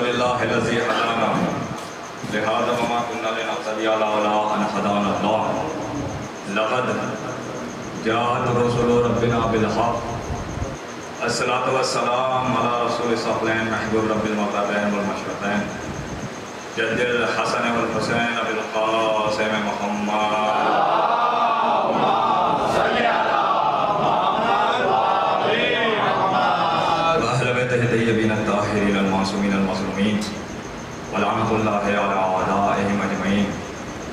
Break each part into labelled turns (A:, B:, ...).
A: للہ الذی ہدانا لہذا وما كنا لنهتدی لولا ان هدانا اللہ لقد جاءت رسل ربنا بالحق الصلاۃ والسلام علی رسول الثقلین محبوب رب المغربین والمشرقین جد الحسن والحسین بالقاسم محمد طیبین الطاہرین المعصومین المظلومین ولعنۃ اللہ علی اعدائہم اجمعین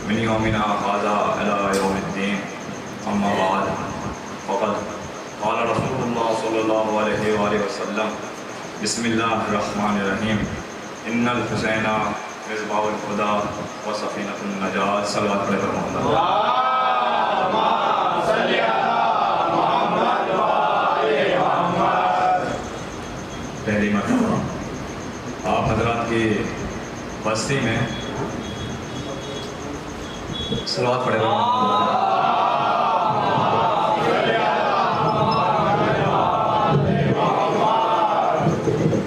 A: من یومنا ھذا الی یوم الدین اما بعد فقد قال رسول اللہ صلی اللہ علیہ وآلہ وسلم بسم اللہ الرحمن الرحیم ان الحسین مصباح الہدی وسفینۃ النجاۃ صلوات علی محمد پہلی مرتبہ آپ حضرات کی بستی میں صلوات پڑھے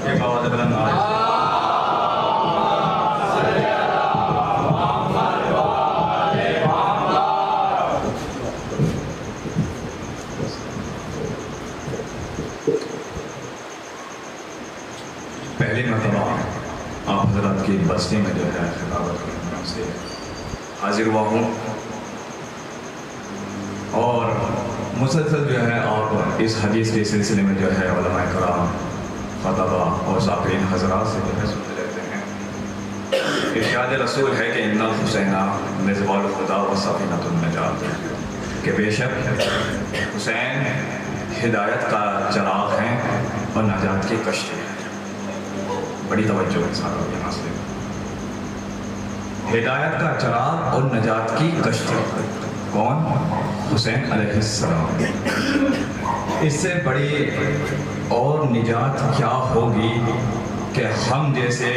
A: ایک آواز بلند آئے پہلی مرتبہ آپ حضرات کی بستی میں جو ہے خطابت کے نام سے حاضر ہوا ہوں اور مسلسل جو ہے آپ اس حدیث کے سلسلے میں جو ہے علماء کرام خطبہ اور ساقرین حضرات سے جو ہے سنتے رہتے ہیں۔ ارشاد رسول ہے کہ ان الحسین مصباح الہدی وسفینۃ النجاۃ، کہ بے شک حسین ہدایت کا چراغ ہیں اور نجات کی کشتی ہے۔ بڑی توجہ کے ساتھ یہاں سے ہدایت کا چراغ اور نجات کی کشتی کون؟ حسین علیہ السلام۔ اس سے بڑی اور نجات کیا ہوگی کہ ہم جیسے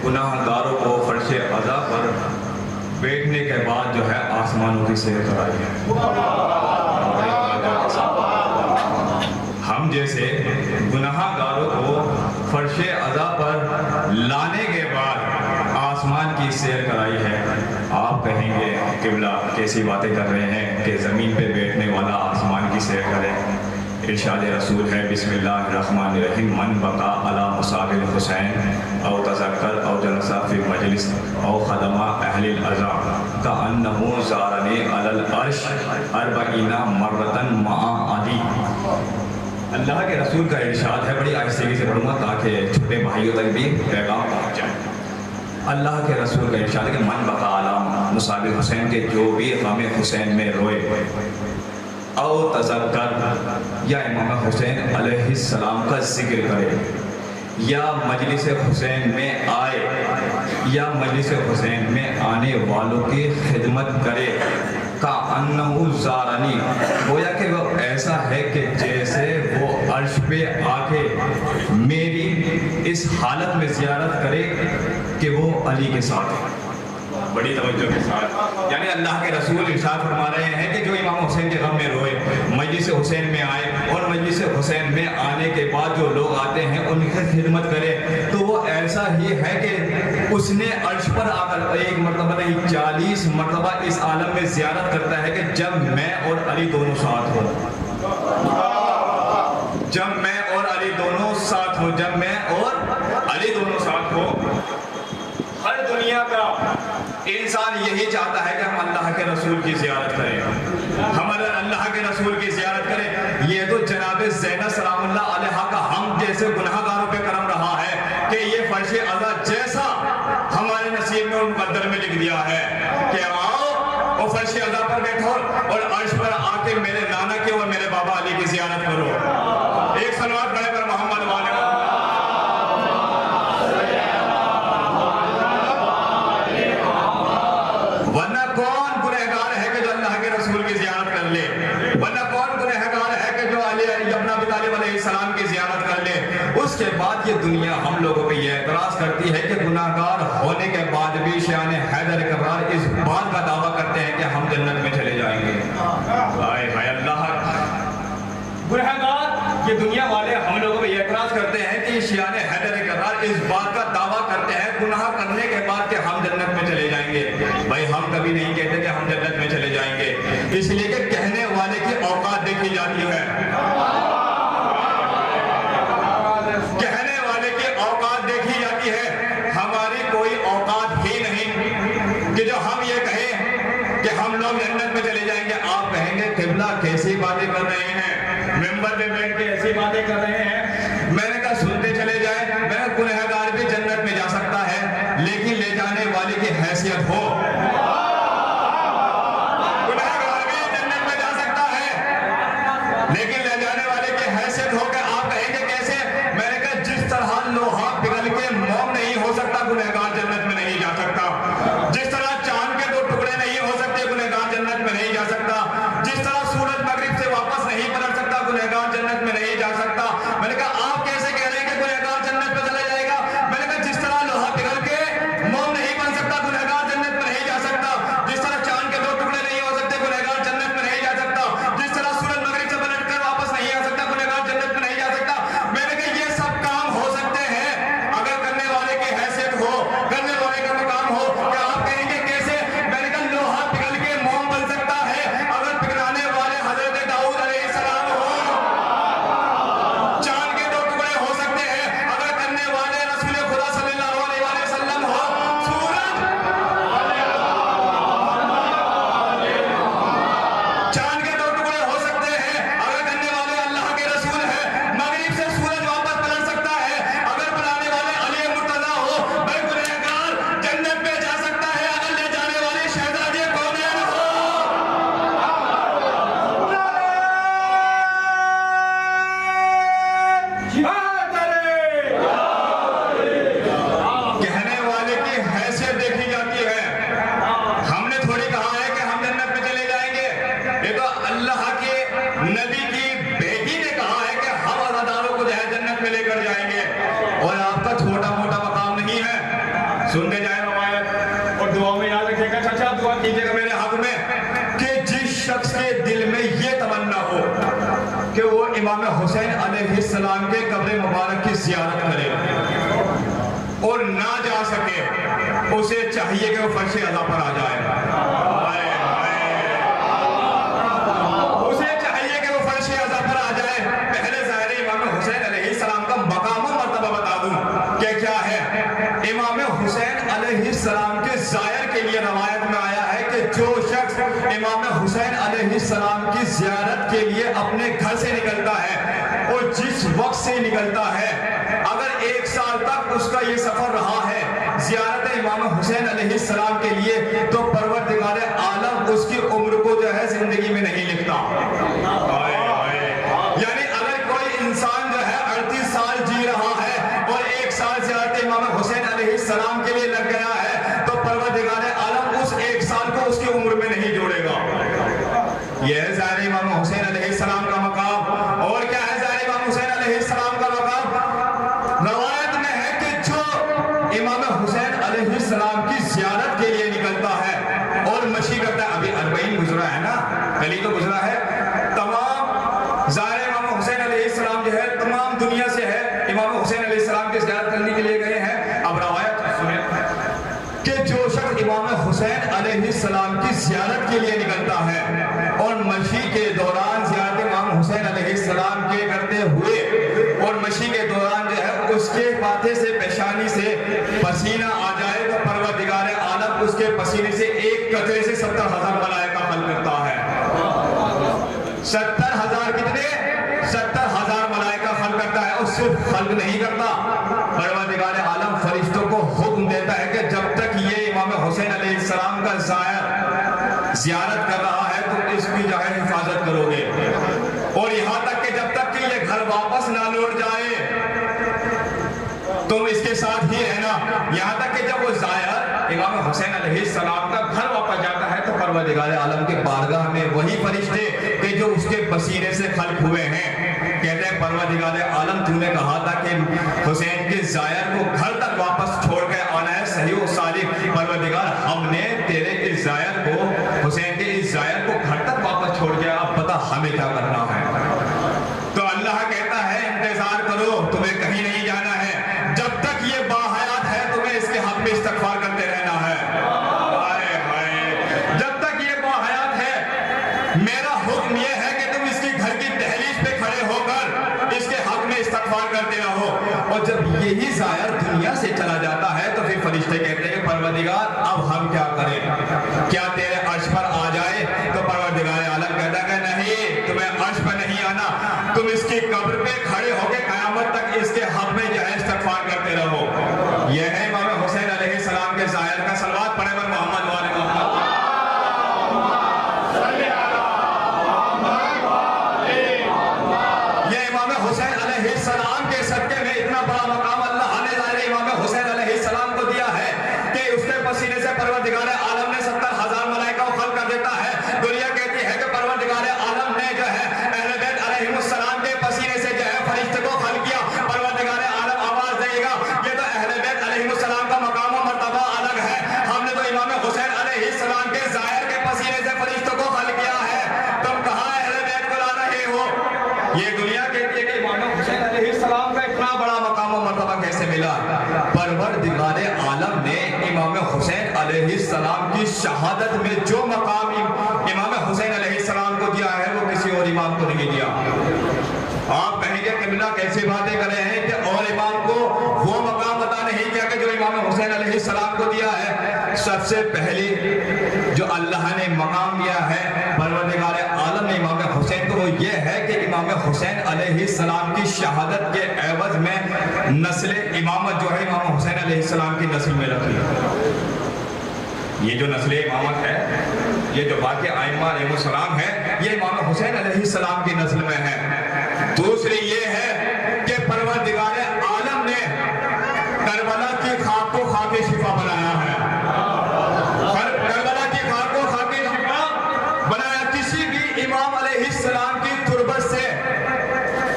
A: گناہ گاروں کو فرش عزا پر بیٹھنے کے بعد جو ہے آسمانوں کی سیر کرائی ہے۔ ہم جیسے گناہ گاروں کو فرش عزا پر لانے کے بعد آسمان کی سیر کرائی ہے۔ آپ کہیں گے قبلہ کیسی باتیں کر رہے ہیں کہ زمین پہ بیٹھنے والا آسمان کی سیر کرے؟ ارشاد رسول ہے بسم اللہ الرحمن الرحیم من بقا علی مصاب الحسین او تذکر او جلسہ فی مجلس او خدمہ اہل العزا کأنہ زارنی علی العرش 40 مرتن مع علی۔ اللہ کے رسول کا ارشاد ہے، بڑی آہستگی سے پڑھوں گا تاکہ چھوٹے بھائیوں تک بھی پیغام پہنچ جائے۔ اللہ کے رسول کا ارشاد ہے کہ من بقا علی مصاب حسین، کے جو بھی غم حسین میں روئے، او تذکر یا امام حسین علیہ السلام کا ذکر کرے، یا مجلس حسین میں آئے، یا مجلس حسین میں آنے والوں کی خدمت کرے، کأنہ زارنی، گویا کہ وہ ایسا ہے کہ جیسے وہ عرش پہ آ کے میری اس حالت میں زیارت کرے کہ وہ علی کے ساتھ ہے۔ بڑی توجہ کے ساتھ یعنی اللہ کے رسول ارشاد فرما رہے ہیں کہ جو امام حسین کے غم میں روئے، مجلس حسین میں آئے اور مجلس حسین میں آنے کے بعد جو لوگ آتے ہیں ان کی خدمت کرے، تو وہ ایسا ہی ہے کہ اس نے عرش پر آ کر ایک مرتبہ نہیں 40 مرتبہ اس عالم میں زیارت کرتا ہے کہ جب میں اور علی دونوں ساتھ ہوں، جب میں اور علی دونوں ساتھ ہوں، جب میں اور علی دونوں ساتھ ہوں۔ ہر دنیا کا انسان یہی چاہتا ہے کہ ہم اللہ کے رسول کی زیارت کریں، ہم اللہ کے رسول کی زیارت کریں۔ یہ تو جناب زینب سلام اللہ علیہ کا ہم جیسے گناہ گاروں پہ کرم رہا ہے کہ یہ فرش عزا جیسا ہمارے نصیب میں اور مقدر میں لکھ دیا ہے کہ آؤ اور فرش عزا پر بیٹھو اور عرش پر آ کے میرے نانا کی اور میرے بابا علی کی زیارت کرو۔ ایک صلوات پڑھے پر محمد والے ورنہ کون گنہگار ہے کہ جو اللہ کے رسول کی زیارت کر لے، ورنہ کون گنہگار ہے کہ جو علی ابن ابی طالب علیہ السلام کی زیارت کر لے۔ اس کے بعد یہ دنیا ہم لوگوں پہ یہ اعتراض کرتی ہے کہ گناہگار ہونے کے بعد بھی شیعان حیدر کرار اس بات کا دعویٰ کرتے ہیں کہ ہم جنت میں چلے جائیں گے۔ ہائے ہائے اللہ، گنہگار یہ دنیا والے ہم لوگوں پہ یہ اعتراض کرتے ہیں کہ شیعان حیدر کرار اس بات کا دعویٰ کرتے ہیں گناہ کرنے کے بعد کہ ہم جنت میں چلے جائیں گے. بھائی ہم کبھی نہیں کہتے کہ ہم جنت میں چلے جائیں گے، اس لیے کہ کہنے والے کی اوقات دیکھی جاتی ہے. کہنے والے کی اوقات دیکھی جاتی ہے. ہماری کوئی اوقات ہی نہیں کہ جو ہم یہ کہیں کہ ہم لوگ جنت میں چلے جائیں گے. آپ کہیں گے قبلہ کیسی باتیں کر رہے ہیں، ممبر پہ بیٹھ کے ایسی باتیں کر رہے ہیں. میں نے کہا سنتے چلے جائیں. میں گنہگار بھی جنت میں جا سکتا ہے لیکن لے جانے والے کی حیثیت ہو. گنہگار بھی جنت میں جا سکتا ہے لیکن لے جانے والے کی حیثیت ہو. کہ آپ کہیں گے کیسے؟ میں نے کہا جس طرح لوہا پگھل کے موم نہیں ہو سکتا گنہگار جنت میں نہیں جا سکتا. جس طرح چاند کے 2 ٹکڑے نہیں ہو سکتے گنہگار جنت میں نہیں جا سکتا. جس طرح سورج مغرب سے واپس نہیں پلٹ سکتا گنہگار جنت میں نہیں جا سکتا. میں نے کہا آپ کیسے کہہ رہے ہیں کہ گنہگار جنت میں چلا جائے گا؟ میں نے کہا جس طرح لوہا پگھل کے موم نہیں بن سکتا گنہگار جنت میں نہیں جا سکتا. جس طرح چاند کے 2 ٹکڑے نہیں ہو سکتے گنہگار جنت میں نہیں جا سکتا. جس طرح سورج مغرب سے پلٹ کر واپس نہیں آ سکتا گنہگار جنت میں نہیں جا سکتا. میں نے کہا یہ سب کام ہو سکتے ہیں اگر کرنے والے کی حیثیت ہو، کرنے والے کا مقام ہو. کہ آپ کہیں گے کیسے؟ میں نے کہا لوہا پگھل کے موم بن سکتا ہے اگر پگھلانے والے حضرت داؤد علیہ السلام ہو. چاند کے 2 ٹکڑے ہو سکتے ہیں اگر کرنے والے رسول خدا صلی اللہ علیہ وآلہ وسلم ہو. چاند کے 2 ٹکڑے ہو سکتے ہیں اگر کرنے والے اللہ کے رسول ہیں. مغرب سے سورج واپس پلٹ سکتا ہے اگر بلانے والے علی مرتضیٰ ہو. بھائی گنہگار جنت میں جا سکتا ہے اگر لے جانے والے شہزادے کونین ہو. کہنے والے کی حیثیت دیکھی جاتی ہے. ہم نے تھوڑی کہا ہے کہ ہم جنت میں چلے جائیں گے. یہ تو اللہ کے نبی کی بیٹی نے کہا ہے کہ ہم عزاداروں کو جو ہے جنت میں لے کر جائیں گے. اور آپ کا چھوٹا موٹا مقام نہیں ہے. سنتے جائیں روایت اور دعا میں یاد رکھیے گا. چچا دعا کیجیے گا میرے حق میں کہ جس شخص کے دل میں یہ تمنا ہو کہ وہ امام حسین علیہ السلام کے قبر مبارک کی زیارت کرے اور نہ جا سکے، اسے چاہیے کہ وہ فرش اعلیٰ پر آ جائے. اسے چاہیے کہ وہ فرش اعلیٰ پر آ جائے. پہلے ظاہر امام حسین علیہ السلام کا مقام و مرتبہ بتا دوں کہ کیا ہے. امام حسین علیہ السلام کے زائر کے لیے روایت میں آیا ہے کہ جو شخص امام حسین علیہ السلام کی زیارت کے لیے اپنے گھر سے نکلتا ہے اور جس وقت سے نکلتا ہے اگر 1 سال تک اس کا یہ سفر رہا ہے زیارت امام حسین علیہ السلام کے لیے تو پروردگار عالم اس کی عمر کو جو ہے زندگی میں نہیں لکھتا. یعنی اگر کوئی انسان جو ہے 38 سال جی رہا ہے اور 1 سال زیارت امام حسین علیہ السلام کے لیے لگ گیا ہے تو پروردگار عالم اس 1 سال کو اس کی عمر میں نہیں جوڑے گا. یہ ہے ظاہر امام حسین علیہ السلام کا مقام. اور کیا ہے ظاہر امام حسین علیہ السلام کا مقام؟ روایت میں ہے کہ جو امام حسین علیہ السلام کی زیارت کے لیے نکلتا ہے اور مشی کرتا ہے. ابھی 40 گزرا ہے نا، کلی تو گزرا ہے. تمام ظاہر امام حسین علیہ السلام جو ہے تمام دنیا سے ہے امام حسین علیہ السلام کی زیارت کرنے کے لیے گئے ہیں. اب روایت سنیں کہ جو شخص امام حسین علیہ السلام کی زیارت کے لیے نکلتا ہے اور مشی کے دوران زیارت امام حسین علیہ السلام کے کرتے ہوئے اور مشی کے دوران جو ہے اس کے ماتھے سے پیشانی سے پسینہ آ جائے تو پروردگار عالم اس کے پسینے سے ایک قطرے سے 70,000 ملائکہ خلق کرتا ہے. 70,000 کتنے؟ 70,000 ملائکہ خلق کرتا ہے. اور صرف خلق نہیں کرتا، پروردگار عالم فرشتوں کو حکم دیتا ہے کہ جب تک یہ امام حسین علیہ السلام کا زیارت کر رہا ہے تو اس کی جو ہے حفاظت کرو گے. اور یہاں تک کہ جب تک کہ یہ گھر واپس نہ لوٹ جائے تم اس کے ساتھ ہی رہنا. یہاں تک کہ جب وہ زائر امام حسین علیہ السلام کا گھر واپس جاتا ہے تو پروردگار عالم کے بارگاہ میں وہی فرشتے کہ جو اس کے پسینے سے خلق ہوئے ہیں کہتے ہیں پروردگار عالم تو نے کہا تھا کہ حسین کے زائر کو گھر تک واپس چھوڑ کے آنا ہے صحیح و صالح. پروردگار ہم نے تیرے اس زائر کو، حسین کے اس زائر کو گھر تک واپس چھوڑ کے اب پتہ ہمیں کیا کرنا ہے. تو اللہ کہتا ہے انتظار کرو، تمہیں کہیں نہیں جانا ہے. جب تک یہ باحیات ہے میں استغفار کرتے رہنا ہے. ہائے ہائے، جب تک یہ باحیات ہے میرا حکم یہ ہے کہ تم اس کی گھر کی دہلیز پہ کھڑے ہو کر اس کے حق میں استغفار کرتے رہو. اور جب یہی زائر دنیا سے چلا جاتا ہے تو پھر فرشتے کہتے ہیں کہ پروردگار اب ہم کیا کریں؟ کیا تیرے عرش پر آ جائے؟ تو پروردگار عالم کہتا ہے کہ نہیں، تمہیں عرش پر نہیں آنا، تم اس کی قبر پہ کھڑے ہو کے قیامت تک اس کے حق میں جو ہے استغفار کرتے رہو. یہ ہے امام حسین علیہ السلام کے زائر کا. صلوات پڑھے بر محمد وآل محمد. یہ امام حسین علیہ السلام کے صدقے میں اتنا بڑا مقام اللہ نے ظاہر امام حسین علیہ السلام کو دیا ہے کہ اس کے پسینے سے پروردگار عالم نے 70,000 ملائکہ کو خلق کر دیتا ہے. دنیا کہتی ہے کہ پروردگار عالم نے جو ہے اہل بیت علیہ السلام کے پسینے سے جو ہے فرشتے کو خلق کیا. پروردگار عالم آواز دے گا یہ تو اہل بیت علیہ السلام کا مقام و مرتبہ الگ ہے، ہم نے تو امام حسین علیہ السلام کے ظاہر کے پسینے سے فرشتوں کو خلق کیا ہے، تم کہاں اہل بیت کو لا رہے ہو؟ یہ دنیا کہتی ہے کہ امام حسین علیہ السلام کا اتنا بڑا مقام و مرتبہ کیسے ملا؟ پروردگار عالم نے امام حسین علیہ السلام کی شہادت میں جو مقام امام حسین علیہ السلام کو دیا ہے وہ کسی اور امام کو نہیں دیا. آپ کہیں گے قبلہ کیسے باتیں کر رہے ہیں کہ اور امام کو وہ مقام عطا نہیں کیا کہ جو امام حسین علیہ السلام کو دیا ہے؟ سب سے پہلی جو اللہ نے مقام دیا ہے پروردگار عالم نے امام حسین کو، وہ یہ ہے کہ امام حسین علیہ السلام کی شہادت کے عوض میں نسل امامت جو ہے امام حسین علیہ السلام کی نسل میں رکھی. یہ جو نسل امامت ہے، یہ جو باقی ائمہ علیہ السلام ہے، یہ امام حسین علیہ السلام کی نسل میں ہے. دوسری یہ ہے کہ پروردگار عالم نے کربلا کی خاک کو خاک شفا بنایا ہے. کربلا کی خاک کو خاک شفا بنایا. کسی بھی امام علیہ السلام کی تربت سے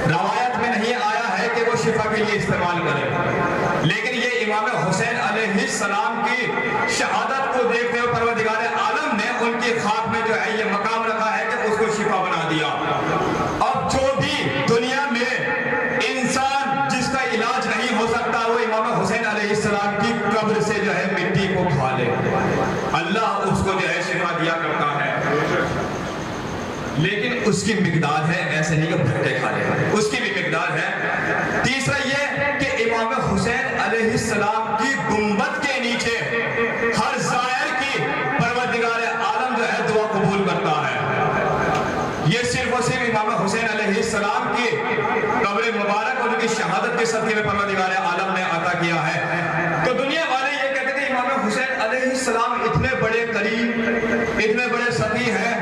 A: روایت میں نہیں آیا ہے کہ وہ شفا کے لیے استعمال کرے، لیکن یہ امام حسین علیہ السلام کی شہادت کو دیکھتے ہوئے پروردگار عالم نے ان کی خاک میں جو ہے یہ مقام رکھا ہے کہ اس کو شفا بنا دیا. اب جو بھی دنیا میں انسان جس کا علاج نہیں ہو سکتا وہ امام حسین علیہ السلام کی قبر سے جو ہے مٹی کو کھا لے، اللہ اس کو جو ہے شفا دیا کرتا ہے. لیکن اس کی مقدار ہے، ایسے نہیں کہ بھٹے کھا لے، اس کی بھی مقدار ہے. تیسرا یہ کہ امام حسین علیہ السلام کی گنبد کے نیچے ہر زائر کی پروردگار عالم جو ہے دعا قبول کرتا ہے. یہ صرف اور صرف امام حسین علیہ السلام کی قبر مبارک اور ان کی شہادت کے صدقے میں پروردگار عالم نے عطا کیا ہے. تو دنیا والے یہ کہتے تھے امام حسین علیہ السلام اتنے بڑے قریب، اتنے بڑے سخی ہیں،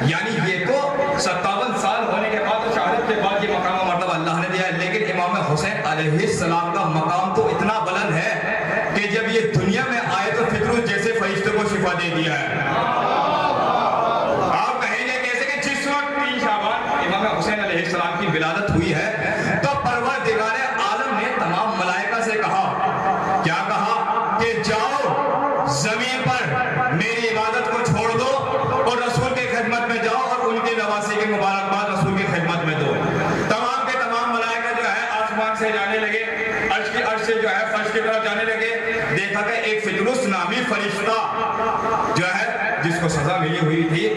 A: یعنی یہ تو 57 سال ہونے کے بعد شہادت کے بعد یہ مقام و مرتبہ اللہ نے دیا ہے. لیکن امام حسین علیہ السلام کا مقام تو اتنا بلند ہے کہ جب یہ دنیا میں آئے تو فطرت جیسے فرشتوں کو شفا دے دیا ہے. آپ کہیں گے کیسے کہ جس وقت 3 شعبان امام حسین علیہ السلام کی ولادت ہوئی ہے تو پروردگار عالم نے تمام ملائکہ سے کہا، کیا کہا کہ جاؤ زمین پر میری عبادت کو چھوڑ دو اور رسول کی خدمت میں جاؤ اور ان کی نواسی کی مبارکباد رسول کی خدمت میں دو. تمام کے تمام ملائکہ جو ہے آسمان سے جانے لگے، عرش سے جو ہے فرش کی طرف جانے لگے. دیکھا کہ ایک فطرس نامی فرشتہ جو ہے جس کو سزا ملی ہوئی تھی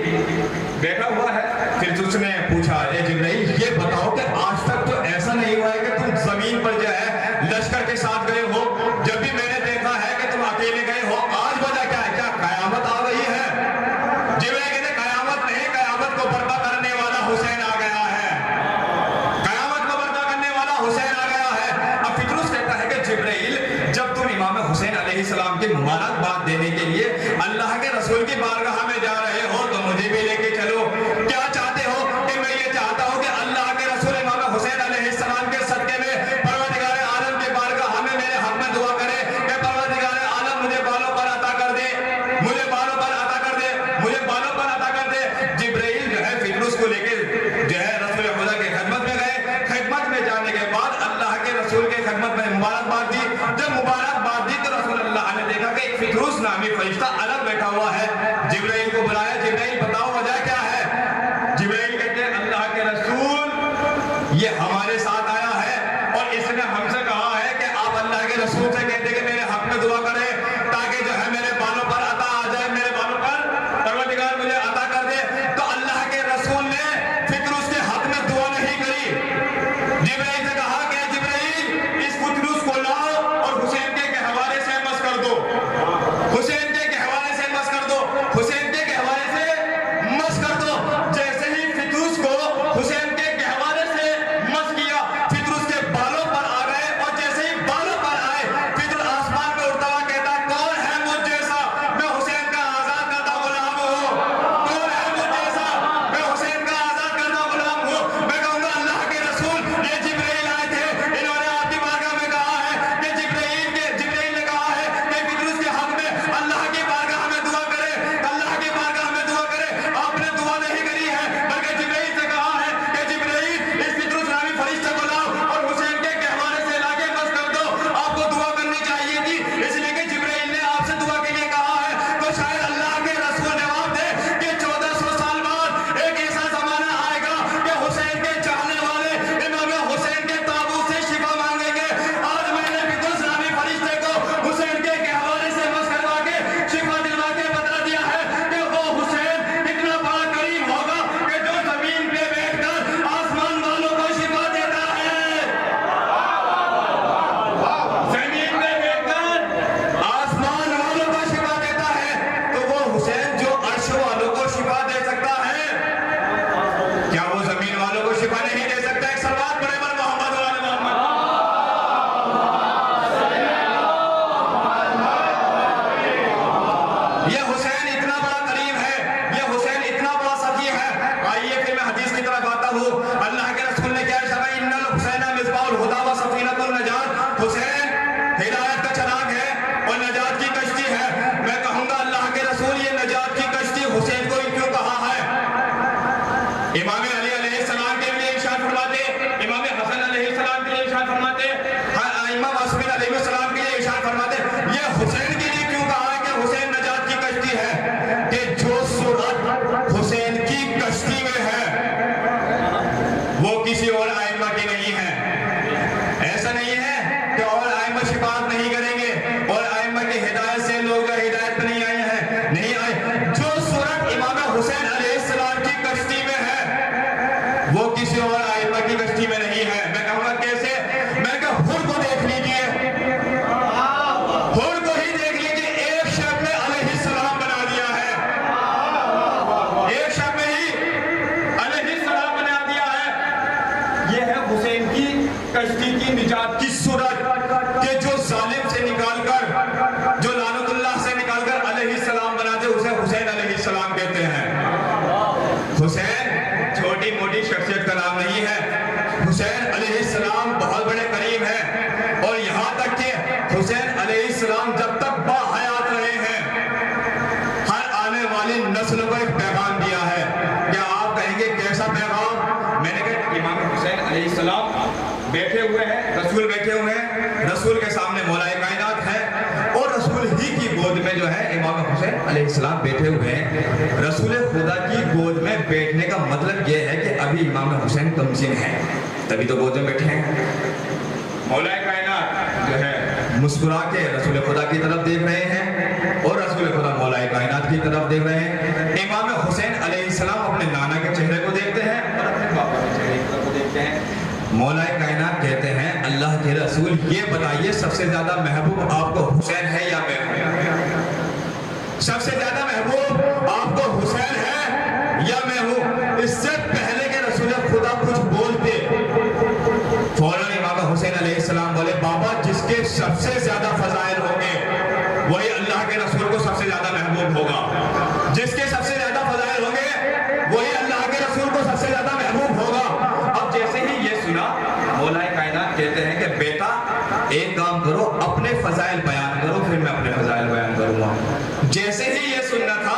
A: بیٹھا ہوا ہے. پھر اس نے پوچھا، اے جبرائیل یہ بتاؤ کہ آج تک تو ایسا نہیں ہوا ہے کہ تم زمین پر جو ہے لشکر کے ساتھ گئے ہو، جب بھی میں نے دیکھا ہے کہ تم اکیلے گئے ہو، آج وجہ کیا ہے؟ کیا قیامت آ گئی ہے؟ جبرائیل کہتے قیامت نہیں، قیامت کو برپا کرنے والا حسین آ گیا ہے، قیامت کو برپا کرنے والا حسین آ گیا ہے. اب فطرس کہتا ہے کہ جبرائیل جب تم امام حسین علیہ السلام کی مبارکباد دینے کے لیے اللہ کے رسول کی بارگاہ میں جا رہے ہو تو مجھے بھی لے کے چلو. کیا چاہتے ہو؟ کہ میں یہ چاہتا ہوں کہ اللہ کے رسول امام حسین علیہ السلام کے صدقے میں پروردگار عالم کی بارگاہ میں میرے حق میں دعا کرے کہ پروردگار عالم مجھے بالوں پر عطا کر دے، مجھے بالوں پر عطا کر دے، مجھے بالوں پر عطا کر دے. جبرائیل جو ہے فطرس کو لے کے جو ہے رسول خدا کی خدمت میں گئے. خدمت میں جانے کے بعد اللہ کے رسول کے خدمت میں مبارکباد دی. جب مبارکباد دی تو رسول اللہ نے دیکھا کہ ایک فطرس نامی فرشتہ الگ بیٹھا ہوا ہے. جبرائیل کو بلایا، جبرائیل بتاؤ وجہ کیا ہے؟ جبرائیل کہتے ہیں اللہ کے رسول یہ ہمارے ساتھ آیا ہے اور اس نے ہم سے کہا ہے کہ آپ اللہ کے رسول سے کہتے کہ میرے حق میں دعا کر یہ حسین اتنا بڑا کریم ہے، یہ حسین اتنا بڑا سخی ہے۔ آئیے پھر میں حدیث کی طرف آتا ہوں۔ اللہ کے رسول نے کیا ارشاد ہے؟ ان الحسین مصباح الہدی و سفینۃ النجات۔ حسین ہدایت کا چراغ ہے اور نجات کی کشتی ہے۔ میں کہوں گا اللہ کے رسول یہ نجات کی کشتی حسین کو کیوں کہا ہے؟ امام علی علیہ السلام کے لیے ارشاد فرماتے، امام حسن علیہ السلام کے لیے ارشاد فرماتے، امام حسن علیہ السلام کے لیے ارشاد فرماتے، یہ حسین کے لیے کیوں کہا ہے کہ حسین نجات کی کشتی ہے؟ کہ جو سورت حسین کی کشتی میں ہے وہ کسی اور ائمہ کی نہیں ہے۔ ایسا نہیں ہے کہ اور ائمہ شفاعت نہیں کریں گے اور ائمہ کی ہدایت سے لوگ ہدایت پہ نہیں آئے ہیں، نہیں آئے۔ جو سورت امام حسین علیہ السلام کی کشتی میں ہے وہ کسی اور ائمہ کی کشتی میں نہیں ہے۔ میں کہوں گا کیسے؟ میں کہا خود کو دیکھ لیجئے، خود کو ہی دیکھ لیجئے، ایک شب میں علیہ السلام بنا دیا ہے، ایک شب میں ہی علیہ السلام بنا دیا ہے۔ یہ ہے حسین کی کشتی کی نجات کی صورت کہ جو ظالم سے نکال کر، جو لعنت اللہ سے نکال کر علیہ السلام بناتے اسے حسین علیہ السلام کہتے ہیں۔ حسین چھوٹی موٹی شخصیت کا نام نہیں ہے، حسین علیہ السلام بہت بڑے کریم ہیں، اور یہاں تک کہ حسین علیہ السلام جب تک با حیات رہے ہیں ہر آنے والی نسل کو ایک پیغام دیا ہے۔ کیا آپ کہیں گے کیسا پیغام؟ میں نے کہا امام حسین علیہ السلام بیٹھے ہوئے ہیں، رسول بیٹھے ہوئے ہیں، رسول کے سامنے مولا کائنات ہے اور رسول ہی کی گود میں جو ہے امام حسین علیہ السلام بیٹھے ہوئے ہیں۔ رسول خدا کی گود میں بیٹھنے کا مطلب یہ ہے کہ ابھی امام حسین کمسن ہے، تبھی تو گود میں بیٹھے ہیں۔ مولا کائنات جو ہے مسکرا کے رسول خدا کی طرف دیکھ رہے ہیں اور رسول خدا مولا کائنات کی طرف دیکھ رہے ہیں۔ امام حسین علیہ السلام اپنے نانا کے چہرے کو دیکھتے ہیں اور اپنے باپا کے چہرے کی طرف دیکھتے ہیں۔ مولا کائنات کہتے ہیں اللہ کے رسول یہ بتائیے سب سے زیادہ محبوب آپ کو حسین ہے یا میں ہوں؟ سب سے زیادہ محبوب آپ کو حسین ہے یا میں ہوں؟ اس سے پہلے کہ رسول خدا کچھ بولتے فوراً امام حسین علیہ السلام بولے بابا جس کے سب سے زیادہ فضائل ہوں گے وہی اللہ کے رسول کو سب سے زیادہ محبوب ہوگا، جس کے سب سے زیادہ فضائل ہوں گے وہی اللہ کے رسول کو سب سے زیادہ محبوب ہوگا۔ اب جیسے ہی یہ سنا مولا کائنات کہتے ہیں کہ بیٹا ایک کام کرو، اپنے فضائل بیان کرو پھر میں اپنے فضائل بیان کروں گا۔ جیسے ہی یہ سننا تھا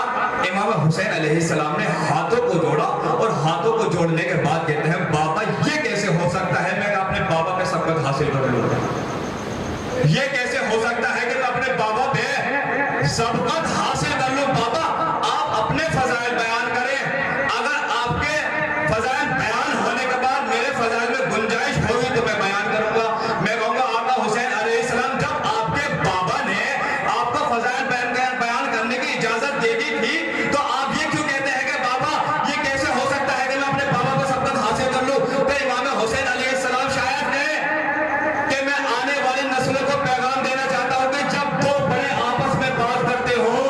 A: امام حسین علیہ السلام نے ہاتھوں کو جوڑا اور ہاتھوں کو جوڑنے کے بعد کہتے ہیں بابا یہ کیسے ہو سکتا ہے میں اپنے بابا پہ سبقت حاصل کر لوں، یہ کیسے ہو سکتا ہے کہ میں اپنے بابا پہ سبقت حاصل کر لوں؟ بابا آپ اپنے فضائل بیان کریں، اگر آپ کے فضائل بیان ہونے کے بعد میرے فضائل میں گنجائش ہوگی تو میں بیان کروں گا۔ میں کہوں گا آقا حسین علیہ السلام جب آپ کے بابا نے آپ کو فضائل بیان کرنے کی اجازت دے دی تھی تو آپ یہ کیوں کہتے ہیں کہ بابا یہ کیسے ہو سکتا ہے کہ میں اپنے بابا کو سبقت حاصل کر لوں؟ تو امام حسین علیہ السلام شاید کہ میں آنے والی نسلوں کو پیغام دینا چاہتا ہوں کہ جب دو بڑے آپس میں بات کرتے ہوں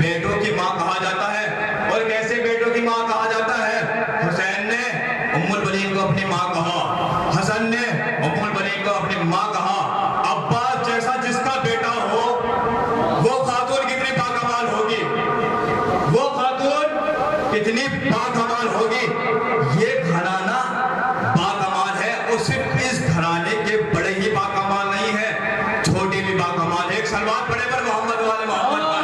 A: بیٹوں کی ماں کہا جاتا ہے. اور کیسے بیٹوں کی ماں کہا جاتا ہے؟ حسین نے ام البنین کو اپنی ماں کہا، حسن نے ام البنین کو اپنی ماں کہا. عباس جیسا جس کا بیٹا ہو وہ خاتون کتنی باکمال ہوگی، وہ خاتون کتنی باکمال ہوگی. یہ گھرانہ باکمال ہے، اور صرف اس گھرانے کے بڑے ہی باکمال نہیں ہے، چھوٹے بھی باکمال ہے. ایک سلوات پڑھے پر محمد والے محمد پر.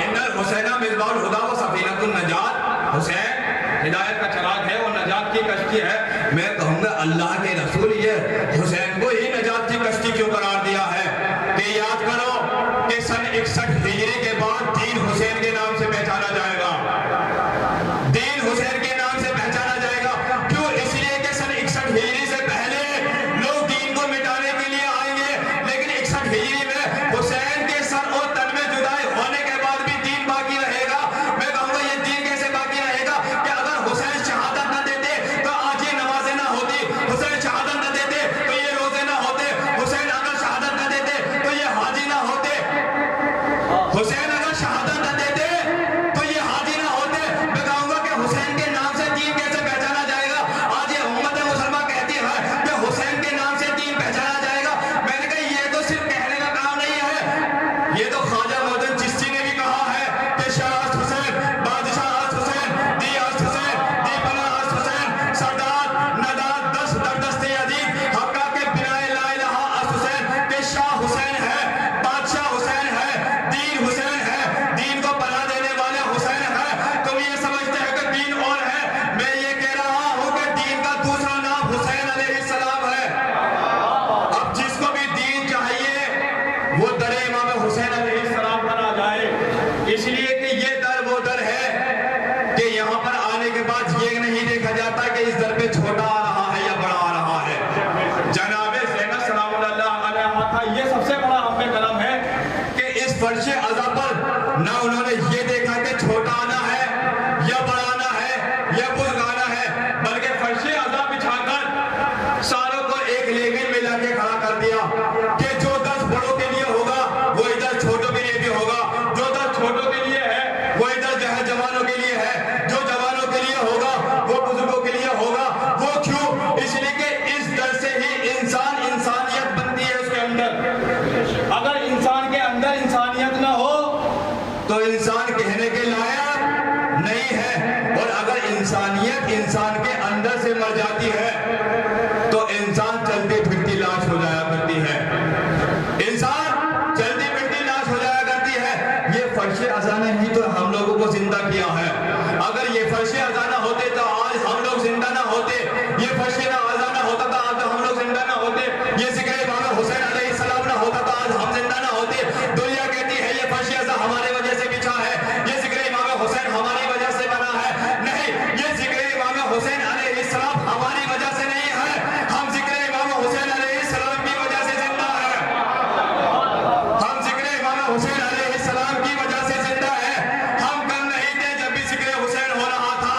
A: ان الحسین مصباح الہدی و سفینۃ النجات. حسین ہدایت کا چراغ ہے، وہ نجات کی کشتی ہے. میں کہوں گا اللہ کے رسول یہ حسین کو ہی نجات کی کشتی کیوں قرار دیا ہے؟ کہ یاد کرو کہ سن 61 ہجری کے بعد دین حسین کے نام سے پہچانا جائے گا. دین حسین کے نام سے پہچانا جائے گا. کیوں؟ اس لیے کہ سن 61 ہجری سے پہلے لوگ دین کو مٹانے کے لیے آئیں گے، لیکن 61 ہجری میں حسین کے سر اور تن میں جدائی ہونے کے بعد بھی دین باقی رہے گا. میں کہوں گا یہ دین کیسے باقی رہے گا کہ اگر حسین شہادت نہ دیتے تو آج یہ نمازیں نہ ہوتی، حسین شہادت نہ دیتے تو یہ روزے نہ ہوتے، حسین اگر شہادت نہ دیتے تو یہ حاجی نہ ہوتے، حسین اگر شہادت نہ دیتے تو یہ حاجی نہ ہوتے. میں کہوں گا کہ حسین کے نام سے دین کیسے پہچانا جائے گا؟ آج یہ امت مسلمہ کہتی ہے کہ حسین کے نام سے دین پہچانا جائے گا. میں نے کہا یہ تو صرف کہنے کا کام نہیں ہے، یہ تو خواجہ معین چشتی نے بھی کہا ہے کہ شاہ است حسین، بادشاہ است حسین، دی است حسین، دی پناہ است حسین، سردار نداد دست در دست عزیز، حقا کے بنائے لا الہ است حسین. کہ شاہ حسین ہے، بادشاہ حسین ہے، دین حسین ہے، دین کو پناہ دینے والے حسین ہے. تم یہ سمجھتے ہیں کہ دین اور ہے، میں یہ کہہ رہا ہوں کہ دین کا دوسرا نام حسین علیہ السلام ہے. اب جس کو بھی دین چاہیے وہ در امام حسین علیہ السلام پر آ جائے. اس لیے کہ یہ در وہ در ہے کہ یہاں پر آنے کے بعد یہ نہیں دیکھا جاتا کہ اس در پہ چھوٹا آ رہا ہے یا بڑا آ رہا ہے. جناب زینب سلام اللہ علیہ کا یہ سب سے بڑا ہم پہ قلم ہے کہ اس فرش عزا پر نہ انہوں نے یہ دیکھا کہ چھوٹا آنا ہے یا بڑا آنا ہے یا بزرگ آنا ہے، بلکہ فرش عزا بچھا کر ساروں کو ایک لیول میں لا کے کھڑا کر دیا کہ جو 10 بڑوں کے لیے ہوگا وہ ادھر چھوٹوں کے لیے بھی ہوگا، جو 10 چھوٹوں کے لیے ہے وہ ادھر جو ہے جوانوں کے لیے ہے، جو جوانوں کے لیے ہوگا وہ بزرگوں کے لیے ہوگا. وہ کیوں؟ اس لیے کہ اس در سے ہی انسانیت بنتی ہے. اس کے اندر اگر انسان کے اندر انسانیت نہ ہو تو انسان کہنے کے لائق نہیں ہے، اور اگر انسانیت انسان کے اندر سے مر جاتی ہے تو انسان چلتی پھرتی لاش ہو جایا کرتی ہے. انسان چلتی پھرتی لاش ہو جایا کرتی ہے. یہ فرش عزا نے ہی تو ہم لوگوں کو زندہ کیا ہے. اگر یہ فرش عزا نہ ہوتے تو آج ہم لوگ زندہ نہ ہوتے. یہ فرش عزا نہ ہوتا تو آج ہم لوگ زندہ نہ ہوتے. یہ ذکر امام حسین علیہ السلام نہ ہوتا تو آج ہم زندہ نہ ہوتے. دنیا کہتی ہے یہ فرش عزا ہمارے وجہ سے بچھا ہے، یہ ذکر امام حسین ہماری وجہ سے بنا ہے. نہیں، یہ ذکر امام حسین علیہ السلام ہماری وجہ سے نہیں ہے، ہم ذکر امام حسین علیہ السلام کی وجہ سے زندہ ہے. ہم ذکر امام حسین علیہ السلام کی وجہ سے زندہ ہے. ہم کل نہیں تھے جب بھی ذکر حسین ہو رہا تھا،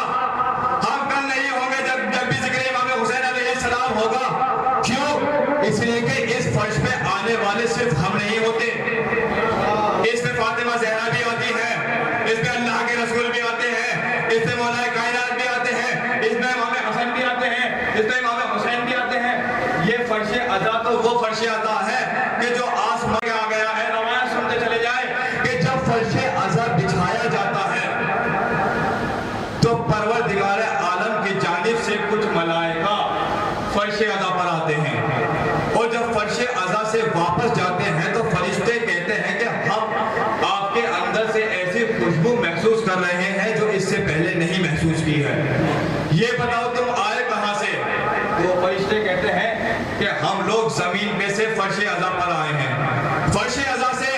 A: ہم کل نہیں ہوں گے جب بھی ذکر امام حسین علیہ السلام ہوگا. کیوں؟ اس لیے کہ اس فرش پہ آنے والے صرف ہم نہیں ہوتے، اس میں فاطمہ زہرا بھی آتی ہے، اس میں اللہ کے رسول بھی آتے ہیں، اس میں مولا کائنات بھی آتے ہیں، اس میں امام حسن بھی آتے ہیں، اس میں امام حسین بھی آتے ہیں. یہ فرش عزا تو وہ فرش عزا ہے کہ جو آسمان میں آ گیا ہے. روایت سنتے چلے جائیں کہ جب فرش عزا بچھایا جاتا ہے تو پروردگار عالم کی جانب سے کچھ ملائکہ فرش عزا پر آتے ہیں، اور جب فرش عزا سے واپس جاتے ہیں تو فرشتے کہتے ہیں کہ ہم آپ کے اندر سے ایسی خوشبو محسوس کر رہے ہیں جو اس سے پہلے نہیں محسوس کی ہے. یہ بتاؤ تم آئے کہاں سے؟ وہ فرشتے کہتے ہیں کہ ہم لوگ زمین میں سے فرش عزا پر آئے ہیں. فرش عزا سے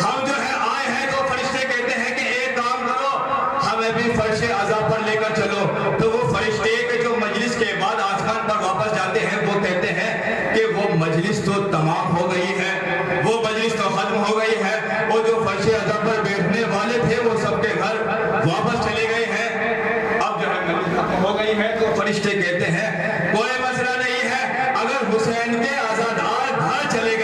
A: ہم جو ہے آئے ہیں تو فرشتے کہتے ہیں کہ ایک کام کرو، ہمیں بھی فرش عزا پر لے کر چلو. تو وہ فرشتے کہ جو مجلس کے بعد آسمان پر واپس جاتے ہیں وہ کہتے ہیں کہ وہ مجلس تو تمام ہو گئی ہے، وہ مجلس تو ختم ہو گئی ہے، اور جو فرش عزا پر بیٹھنے والے تھے وہ سب کے گھر واپس چلے گئے ہیں. اب جو ہے مجلس ختم ہو گئی ہے تو فرشتے کہتے ہیں کوئی مسئلہ نہیں ہے، اگر حسین کے عزادار گھر چلے گئے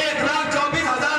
A: 1,24,000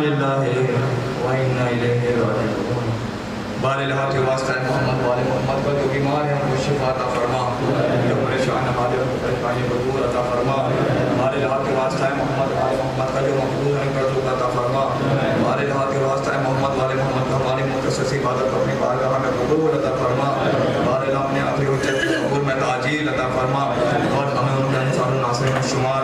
A: للہ و انا الیہ راجعون۔ بار الہ کے واسطہ محمد والے محمد کا جو بیمار ہے ان کو شفا عطا فرما، جو پریشان حال ہے ان کو پریشانی کو دور عطا فرما۔ بار الہ کے واسطہ محمد والے محمد کا جو مقبول ہے ان کا رزق عطا فرما۔ بار الہ کے واسطہ محمد والے محمد کا ہماری مقدس عبادت کو اپنی بارگاہ میں قبول عطا فرما۔ بار الہ اپنے آخری حجت قبول میں تعجیل عطا فرما اور ہمیں ان کے انصار الناصرین شمار